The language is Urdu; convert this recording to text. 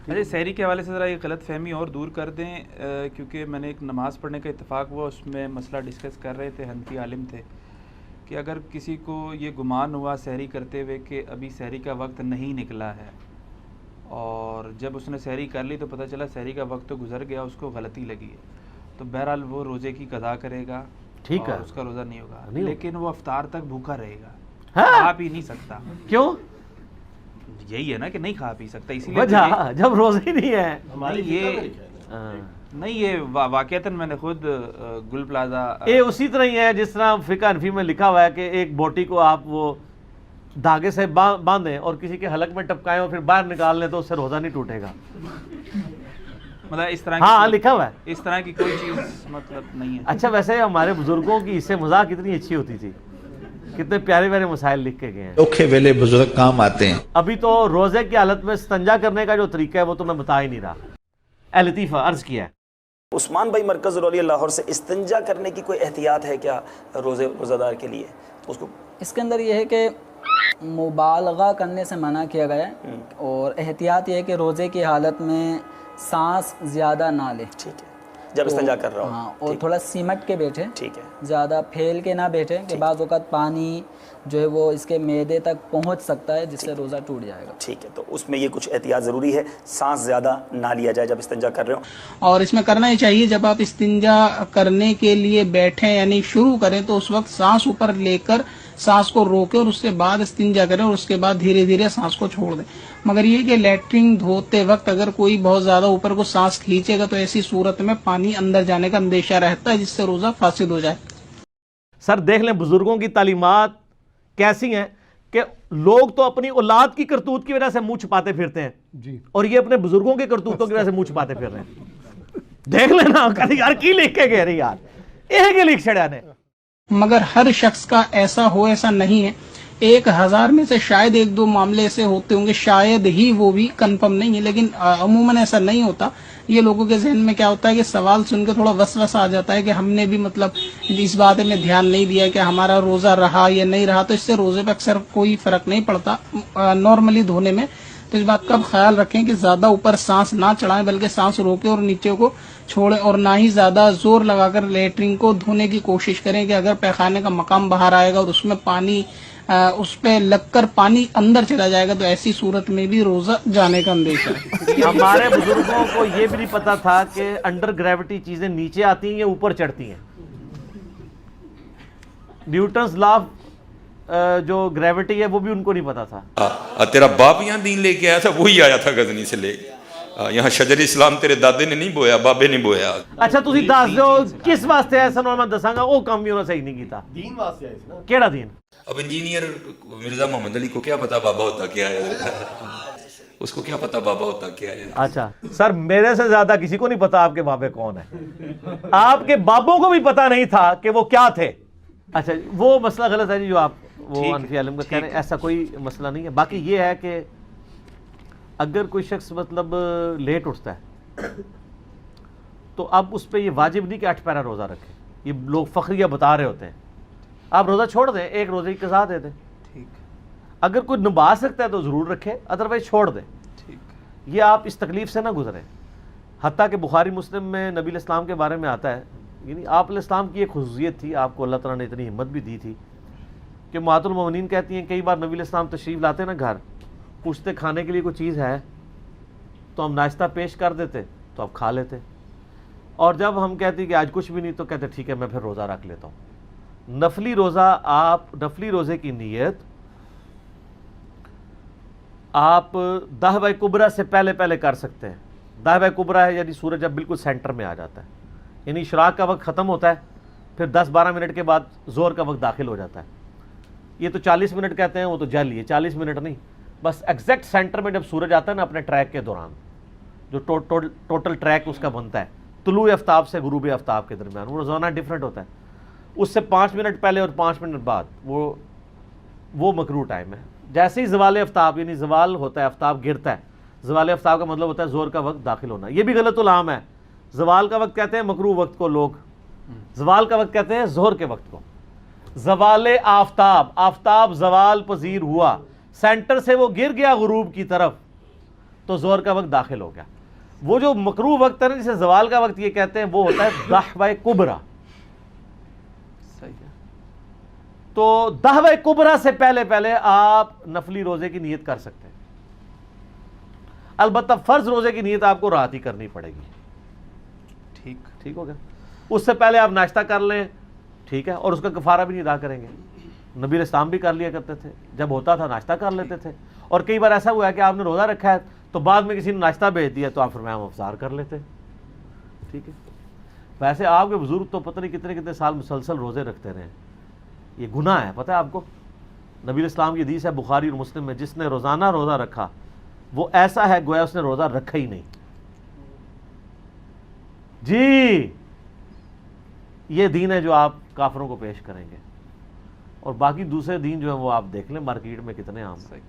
اچھا سحری کے حوالے سے ذرا یہ غلط فہمی اور دور کر دیں، کیونکہ میں نے ایک نماز پڑھنے کا اتفاق ہوا، اس میں مسئلہ ڈسکس کر رہے تھے، حنفی عالم تھے، کہ اگر کسی کو یہ گمان ہوا سحری کرتے ہوئے کہ ابھی سحری کا وقت نہیں نکلا ہے، اور جب اس نے سحری کر لی تو پتہ چلا سحری کا وقت تو گزر گیا، اس کو غلطی لگی ہے، تو بہرحال وہ روزے کی قضا کرے گا، ٹھیک ہے، اس کا روزہ نہیں ہوگا، لیکن وہ افطار تک بھوکا رہے گا، ہاں کھا پی نہیں سکتا۔ کیوں؟ یہی ہے نا کہ نہیں کھا پی سکتا، اسی لیے وجہ جب روزے ہی نہیں ہے۔ نہیں یہ واقعتاً میں نے خود گل پلازا یہ اسی طرح ہی ہے جس طرح فقہ حنفی میں لکھا ہوا ہے کہ ایک بوٹی کو آپ وہ دھاگے سے باندھیں اور کسی کے حلق میں ٹپکائیں اور پھر باہر نکال لیں تو اس سے روزہ نہیں ٹوٹے گا، مطلب اس طرح ہاں لکھا ہوا ہے، اس طرح کی کوئی چیز مطلب نہیں ہے۔ اچھا ویسے ہمارے بزرگوں کی اس سے مذاق کتنی اچھی ہوتی تھی، کتنے پیارے پیارے مسائل لکھ کے گئے ہیں، اوکھے ویلے بزرگ کام آتے ہیں۔ ابھی تو روزے کی حالت میں استنجا کرنے کا جو طریقہ ہے وہ تو میں بتا ہی نہیں رہا۔ اے لطیفہ عرض کیا ہے عثمان بھائی مرکز رولیہ لاہور سے، استنجا کرنے کی کوئی احتیاط ہے کیا روزہ دار کے لیے؟ اس کے اندر یہ ہے کہ مبالغہ کرنے سے منع کیا گیا ہے، اور احتیاط یہ ہے کہ روزے کی حالت میں سانس زیادہ نہ لے، ٹھیک ہے، جب استنجا کر رہا ہوں، ہاں، اور تھوڑا سمٹ کے بیٹھے، ٹھیک ہے، زیادہ پھیل کے نہ بیٹھے کہ بعض اوقات پانی جو ہے وہ اس کے معدے تک پہنچ سکتا ہے جس سے روزہ ٹوٹ جائے گا۔ ٹھیک ہے، تو اس میں یہ کچھ احتیاط ضروری ہے، سانس زیادہ نہ لیا جائے جب استنجا کر رہے ہوں۔ اور اس میں کرنا ہی چاہیے جب آپ استنجا کرنے کے لیے بیٹھیں یعنی شروع کریں تو اس وقت سانس اوپر لے کر سانس کو روکیں اور اس کے بعد استنجا کریں اور اس کے بعد دھیرے دھیرے سانس کو چھوڑ دیں۔ مگر یہ کہ لیٹرنگ دھوتے وقت اگر کوئی بہت زیادہ اوپر کو سانس کھینچے گا تو ایسی صورت میں پانی اندر جانے کا اندیشہ رہتا ہے جس سے روزہ فاسد ہو جائے۔ سر دیکھ لیں بزرگوں کی تعلیمات کیسی ہیں کہ لوگ تو اپنی اولاد کی کرتوت کی وجہ سے منہ چھپاتے پھرتے ہیں اور یہ اپنے بزرگوں کی کرتوتوں کی وجہ سے منہ چھپاتے پھر رہے ہیں۔ دیکھ لینا کہتے یار کی لکھ کے گئے رہے یار یہ کہ لکھ چھڑیا نے، مگر ہر شخص کا ایسا ہو ایسا نہیں ہے، 1000 میں سے شاید 1-2 معاملے ایسے ہوتے ہوں گے، شاید ہی، وہ بھی کنفرم نہیں ہے، لیکن عموماً ایسا نہیں ہوتا۔ یہ لوگوں کے ذہن میں کیا ہوتا ہے کہ سوال سن کے تھوڑا وسوسہ آ جاتا ہے کہ ہم نے بھی مطلب اس بات میں دھیان نہیں دیا کہ ہمارا روزہ رہا یا نہیں رہا، تو اس سے روزے پہ اکثر کوئی فرق نہیں پڑتا نارملی دھونے میں۔ تو اس بات کا اب خیال رکھیں کہ زیادہ اوپر سانس نہ چڑھائیں بلکہ سانس روکیں اور نیچے کو چھوڑیں، اور نہ ہی زیادہ زور لگا کر لیٹرنگ کو دھونے کی کوشش کریں کہ اگر پیخانے کا مقام باہر آئے گا اور اس میں پانی اس پہ لگ کر پانی اندر چلا جائے گا تو ایسی صورت میں بھی روزہ جانے کا اندیشہ ہے۔ ہمارے بزرگوں کو یہ بھی نہیں پتا تھا کہ انڈر گریوٹی چیزیں نیچے آتی ہیں یا اوپر چڑھتی ہیں۔ نیوٹنز لا جو گریوٹی ہے وہ بھی ان کو نہیں پتا تھا۔ تیرا باپ یہاں دین لے کے آیا تھا، وہی آیا تھا غزنی سے لے کے یہاں شجر اسلام تیرے دادے نے نہیں بویا، بابے نے بویا۔ اچھا تسی دس دیو کس واسطے ایسا نہ میں دساں گا وہ کام بھی انہوں نے صحیح نہیں کیتا۔ دین واسطے آئے نا، کیڑا دین؟ اب انجینئر مرزا محمد علی کو کیا پتا بابا ہوتا کیا ہے، اس کو کیا پتا بابا ہوتا کیا ہے۔ اچھا سر میرے سے زیادہ کسی کو نہیں پتا آپ کے بابے کون ہیں، آپ کے بابوں کو بھی پتا نہیں تھا کہ وہ کیا تھے۔ اچھا وہ مسئلہ غلط ہے جو آپ وہ حنفی عالم کا کہہ رہے ہیں، ایسا کوئی مسئلہ نہیں ہے۔ باقی یہ ہے کہ اگر کوئی شخص مطلب لیٹ اٹھتا ہے تو اب اس پہ یہ واجب نہیں کہ 8 پیرا روزہ رکھے، یہ لوگ فخریہ بتا رہے ہوتے ہیں، آپ روزہ چھوڑ دیں، ایک روزے کی قضا دے دیں، اگر کوئی نبھا سکتا ہے تو ضرور رکھے، ادروائز چھوڑ دیں، یہ آپ اس تکلیف سے نہ گزریں۔ حتیٰ کہ بخاری مسلم میں نبی علیہ السلام کے بارے میں آتا ہے، یعنی آپ علیہ السلام کی ایک خصوصیت تھی، آپ کو اللہ تعالیٰ نے اتنی ہمت بھی دی تھی کہ امہات المومنین کہتی ہیں کئی بار نبی علیہ السلام تشریف لاتے نا گھر، پوچھتے کھانے کے لیے کوئی چیز ہے تو ہم ناشتہ پیش کر دیتے تو آپ کھا لیتے، اور جب ہم کہتے کہ آج کچھ بھی نہیں تو کہتے ٹھیک ہے میں پھر روزہ رکھ لیتا ہوں۔ نفلی روزہ آپ نفلی روزے کی نیت آپ دہوہ کبریٰ سے پہلے کر سکتے ہیں۔ دہوہ کبریٰ ہے یعنی سورج جب بالکل سینٹر میں آ جاتا ہے، یعنی اشراق کا وقت ختم ہوتا ہے، پھر 10-12 منٹ کے بعد زور کا وقت داخل ہو جاتا ہے۔ یہ تو 40 منٹ کہتے ہیں، وہ تو جعلی ہے، 40 منٹ نہیں، بس ایگزیکٹ سینٹر میں جب سورج آتا ہے نا اپنے ٹریک کے دوران، جو ٹوٹل ٹریک اس کا بنتا ہے طلوع آفتاب سے غروب آفتاب کے درمیان، وہ روزانہ ڈیفرنٹ ہوتا ہے، اس سے 5 منٹ پہلے اور 5 منٹ بعد وہ مکروہ ٹائم ہے۔ جیسے ہی زوال آفتاب یعنی زوال ہوتا ہے، آفتاب گرتا ہے، زوال آفتاب کا مطلب ہوتا ہے زور کا وقت داخل ہونا۔ یہ بھی غلط الہام ہے، زوال کا وقت کہتے ہیں مکروہ وقت کو لوگ، زوال کا وقت کہتے ہیں ظہر کے وقت کو۔ زوال آفتاب زوال پذیر ہوا، سینٹر سے وہ گر گیا غروب کی طرف، تو ظہر کا وقت داخل ہو گیا. وہ جو مکروہ وقت ہے نا جسے زوال کا وقت یہ کہتے ہیں وہ ہوتا ہے دحوہ کبریٰ. صحیح ہے. تو دحوہ کبریٰ سے پہلے آپ نفلی روزے کی نیت کر سکتے ہیں. البتہ فرض روزے کی نیت آپ کو رات ہی کرنی پڑے گی. ٹھیک ہو گیا. اس سے پہلے آپ ناشتہ کر لیں, ٹھیک ہے, اور اس کا کفارہ بھی نہیں ادا کریں گے. نبی اسلام بھی کر لیا کرتے تھے, جب ہوتا تھا ناشتہ کر لیتے تھے. اور کئی بار ایسا ہوا ہے کہ آپ نے روزہ رکھا ہے تو بعد میں کسی نے ناشتہ بھیج دیا تو آپ فرمایا ہم افطار کر لیتے. ٹھیک ہے. ویسے آپ کے بزرگ تو پتہ نہیں کتنے سال مسلسل روزے رکھتے رہے. یہ گناہ ہے, پتہ ہے آپ کو. نبی اسلام کی حدیث ہے بخاری اور مسلم میں, جس نے روزانہ روزہ رکھا وہ ایسا ہے گویا اس نے روزہ رکھا ہی نہیں. جی یہ دین ہے جو آپ کافروں کو پیش کریں گے, اور باقی دوسرے دین جو ہیں وہ آپ دیکھ لیں مارکیٹ میں کتنے عام ہیں.